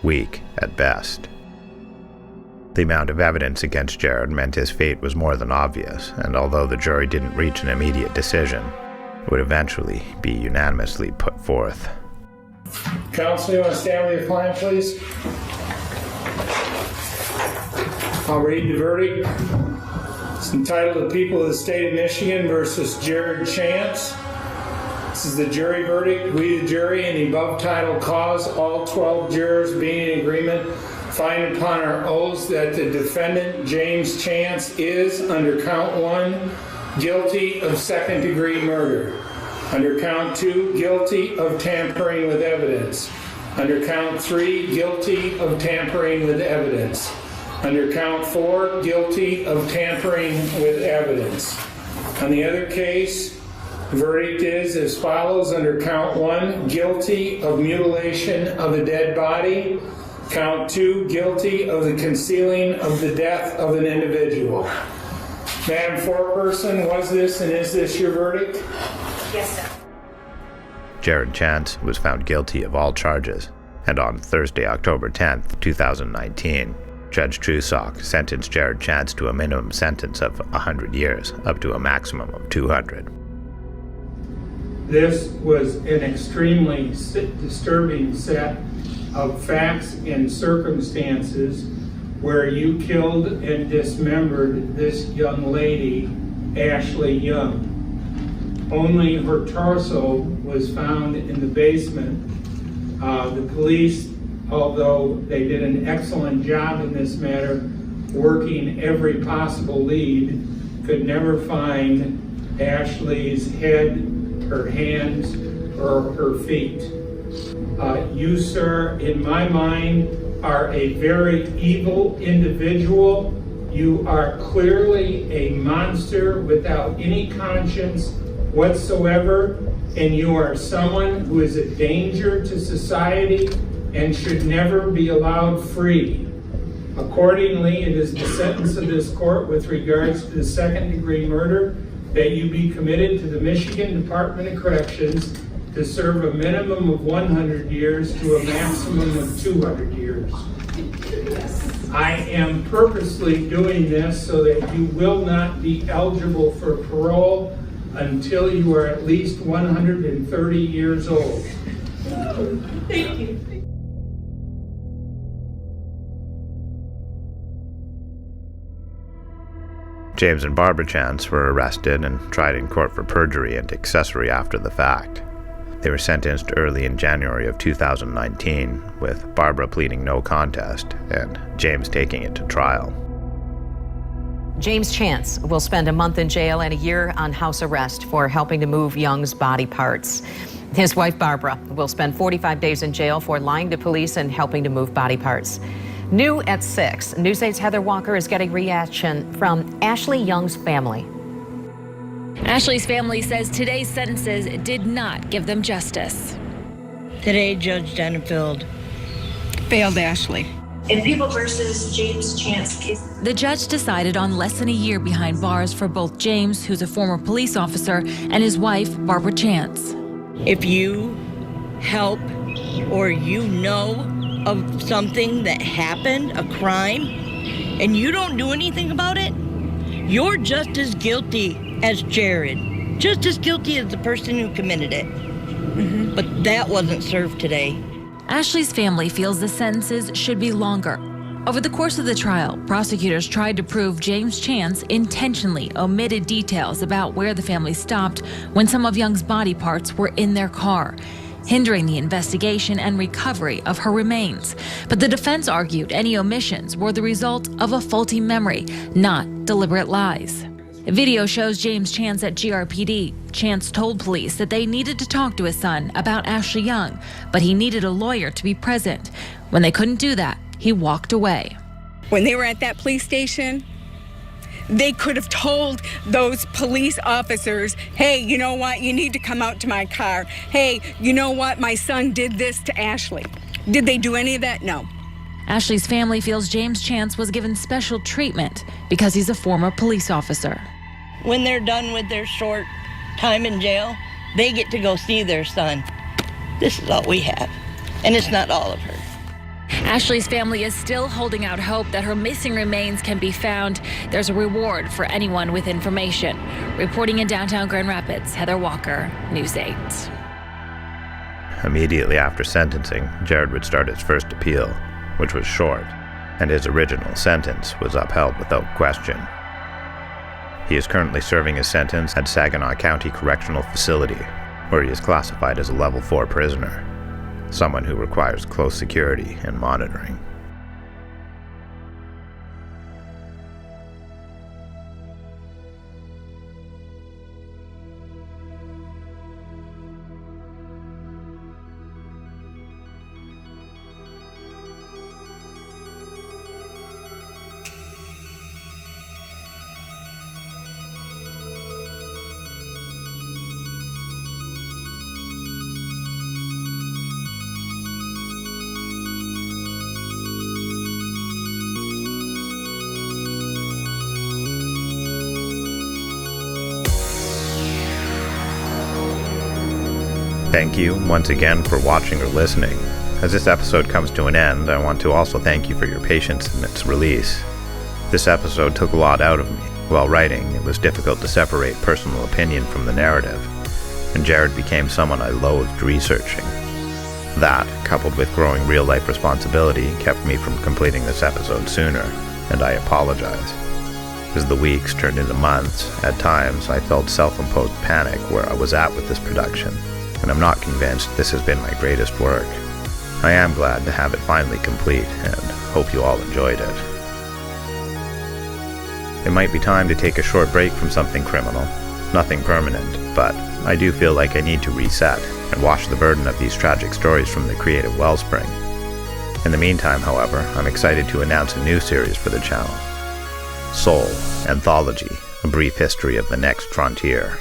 Weak at best. The amount of evidence against Jared meant his fate was more than obvious, and although the jury didn't reach an immediate decision, it would eventually be unanimously put forth. Counsel, you want to stand with your client, please? I'll read the verdict. It's entitled The People of the State of Michigan versus Jared Chance. This is the jury verdict. We, the jury, in the above title cause, all 12 jurors being in agreement, find upon our oaths that the defendant, James Chance, is, under count 1, guilty of second-degree murder. Under count 2, guilty of tampering with evidence. Under count 3, guilty of tampering with evidence. Under count 4, guilty of tampering with evidence. On the other case, the verdict is as follows. Under count 1, guilty of mutilation of a dead body. Count 2, guilty of the concealing of the death of an individual. Madam Foreperson, was this and is this your verdict? Yes, sir. Jared Chance was found guilty of all charges, and on Thursday, October 10th, 2019, Judge Trusock sentenced Jared Chance to a minimum sentence of 100 years, up to a maximum of 200. This was an extremely disturbing set of facts and circumstances where you killed and dismembered this young lady, Ashley Young. Only her torso was found in the basement. The police, although they did an excellent job in this matter, working every possible lead, could never find Ashley's head, her hands, or her feet. You, sir, in my mind, are a very evil individual. You are clearly a monster without any conscience whatsoever, and you are someone who is a danger to society and should never be allowed free. Accordingly, it is the sentence of this court with regards to the second-degree murder that you be committed to the Michigan Department of Corrections to serve a minimum of 100 years to a maximum of 200 years. I am purposely doing this so that you will not be eligible for parole until you are at least 130 years old. Thank you. James and Barbara Chance were arrested and tried in court for perjury and accessory after the fact. They were sentenced early in January of 2019, with Barbara pleading no contest and James taking it to trial. James Chance will spend a month in jail and a year on house arrest for helping to move Young's body parts. His wife, Barbara, will spend 45 days in jail for lying to police and helping to move body parts. New at 6, News 8's Heather Walker is getting reaction from Ashley Young's family. Ashley's family says today's sentences did not give them justice. Today, Judge Dennefield failed Ashley. In People versus James Chance case, the judge decided on less than a year behind bars for both James, who's a former police officer, and his wife, Barbara Chance. If you help or you know of something that happened, a crime, and you don't do anything about it, you're just as guilty as Jared. Just as guilty as the person who committed it. But that wasn't served today. Ashley's family feels the sentences should be longer. Over the course of the trial, prosecutors tried to prove James Chance intentionally omitted details about where the family stopped when some of Young's body parts were in their car, hindering the investigation and recovery of her remains. But the defense argued any omissions were the result of a faulty memory, not deliberate lies. A video shows James Chance at GRPD. Chance told police that they needed to talk to his son about Ashley Young, but he needed a lawyer to be present. When they couldn't do that, he walked away. When they were at that police station, they could have told those police officers, hey, you know what, you need to come out to my car. Hey, you know what, my son did this to Ashley. Did they do any of that? No. Ashley's family feels James Chance was given special treatment because he's a former police officer. When they're done with their short time in jail, they get to go see their son. This is all we have, and it's not all of her. Ashley's family is still holding out hope that her missing remains can be found. There's a reward for anyone with information. Reporting in downtown Grand Rapids, Heather Walker, News 8. Immediately after sentencing, Jared would start his first appeal, which was short, and his original sentence was upheld without question. He is currently serving his sentence at Saginaw County Correctional Facility, where he is classified as a Level 4 prisoner, someone who requires close security and monitoring. Thank you once again for watching or listening. As this episode comes to an end, I want to also thank you for your patience in its release. This episode took a lot out of me. While writing, it was difficult to separate personal opinion from the narrative, and Jared became someone I loathed researching. That, coupled with growing real-life responsibility, kept me from completing this episode sooner, and I apologize. As the weeks turned into months, at times I felt self-imposed panic where I was at with this production, and I'm not convinced this has been my greatest work. I am glad to have it finally complete, and hope you all enjoyed it. It might be time to take a short break from Something Criminal. Nothing permanent, but I do feel like I need to reset and wash the burden of these tragic stories from the creative wellspring. In the meantime, however, I'm excited to announce a new series for the channel. Soul Anthology, a brief history of the next frontier.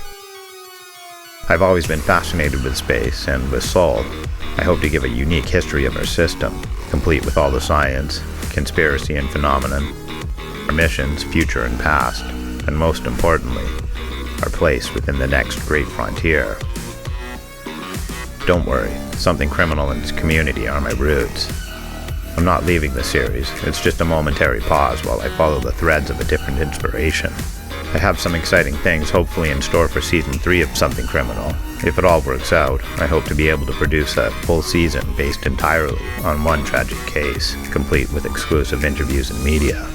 I've always been fascinated with space, and with Soul, I hope to give a unique history of our system, complete with all the science, conspiracy and phenomenon, our missions, future and past, and most importantly, our place within the next great frontier. Don't worry, Something Criminal and its community are my roots. I'm not leaving the series, it's just a momentary pause while I follow the threads of a different inspiration. I have some exciting things hopefully in store for Season 3 of Something Criminal. If it all works out, I hope to be able to produce a full season based entirely on one tragic case, complete with exclusive interviews and media.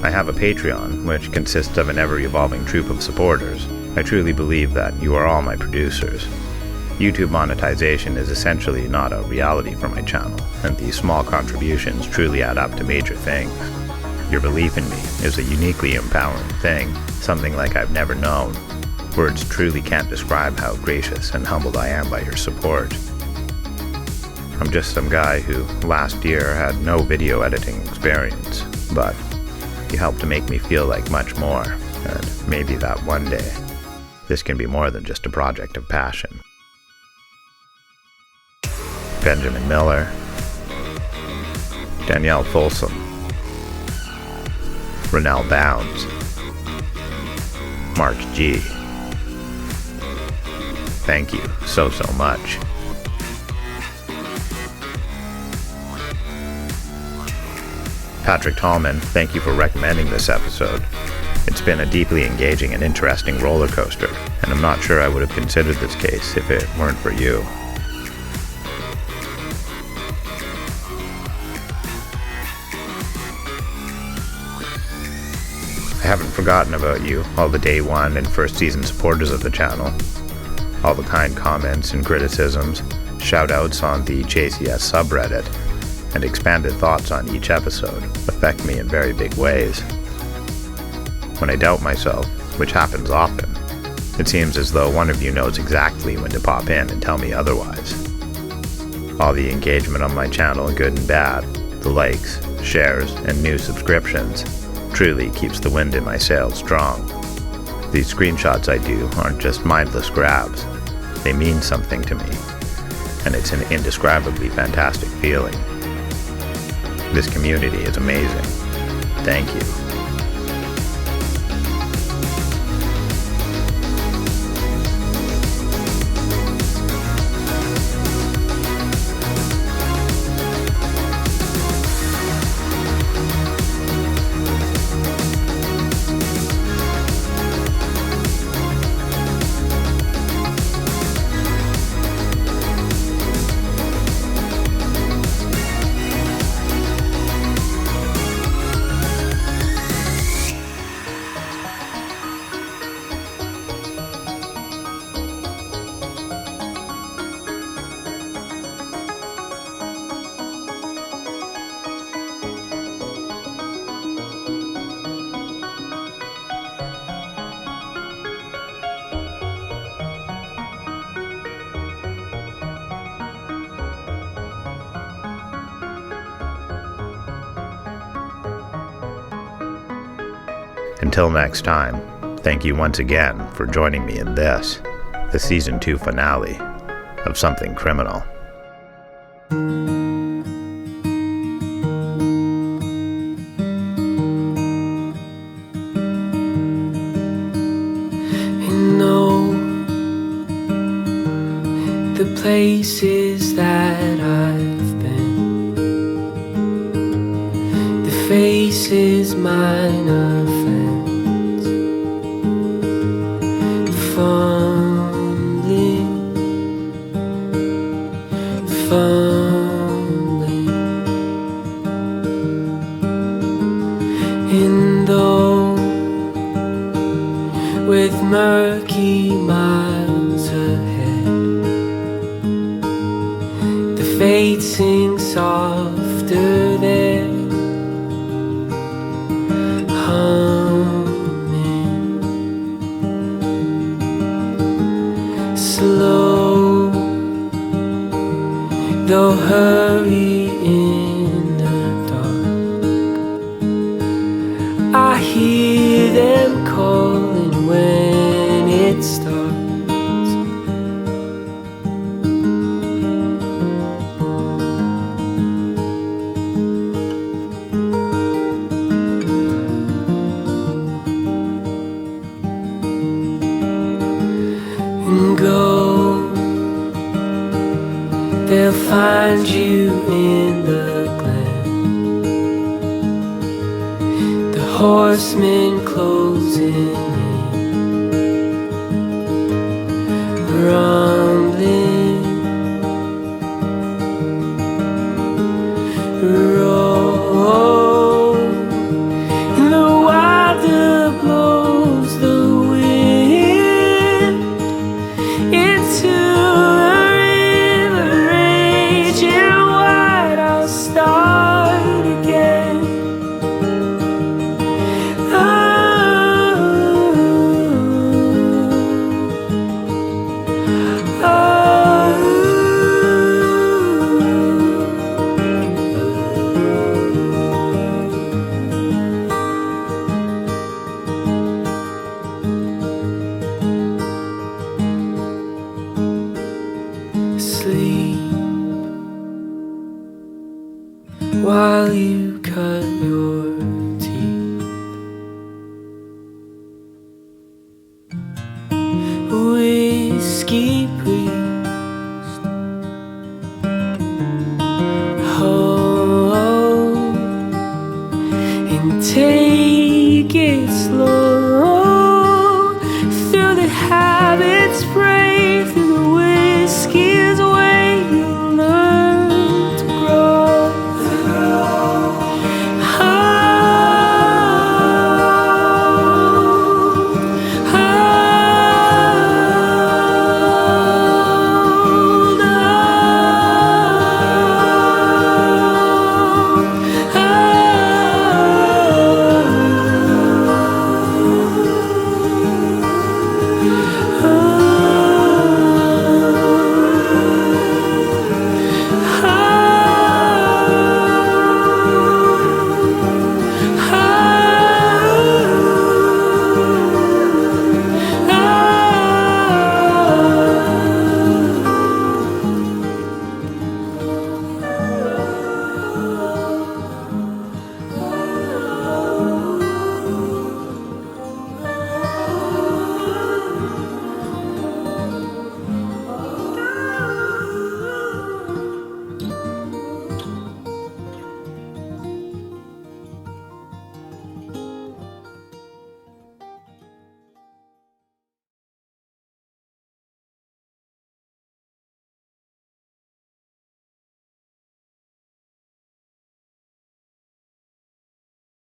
I have a Patreon, which consists of an ever-evolving troupe of supporters. I truly believe that you are all my producers. YouTube monetization is essentially not a reality for my channel, and these small contributions truly add up to major things. Your belief in me is a uniquely empowering thing, something like I've never known. Words truly can't describe how gracious and humbled I am by your support. I'm just some guy who, last year, had no video editing experience, but you helped to make me feel like much more, and maybe that one day, this can be more than just a project of passion. Benjamin Miller, Danielle Folsom, Rennell Bounds, Mark G. Thank you so much. Patrick Tallman, thank you for recommending this episode. It's been a deeply engaging and interesting roller coaster, and I'm not sure I would have considered this case if it weren't for you. I haven't forgotten about you, all the day one and first season supporters of the channel. All the kind comments and criticisms, shout-outs on the JCS subreddit, and expanded thoughts on each episode affect me in very big ways. When I doubt myself, which happens often, it seems as though one of you knows exactly when to pop in and tell me otherwise. All the engagement on my channel, good and bad, the likes, shares, and new subscriptions, truly keeps the wind in my sails strong. These screenshots I do aren't just mindless grabs. They mean something to me, and it's an indescribably fantastic feeling. This community is amazing. Thank you. Until next time, thank you once again for joining me in this, the Season 2 finale of Something Criminal. And know the places that I've been, the faces mine offense, fumbling, and though with murky miles ahead, the fate sings softer there, hear them calling when it starts. And go, they'll find you in the glen, the horsemen closing in. Run,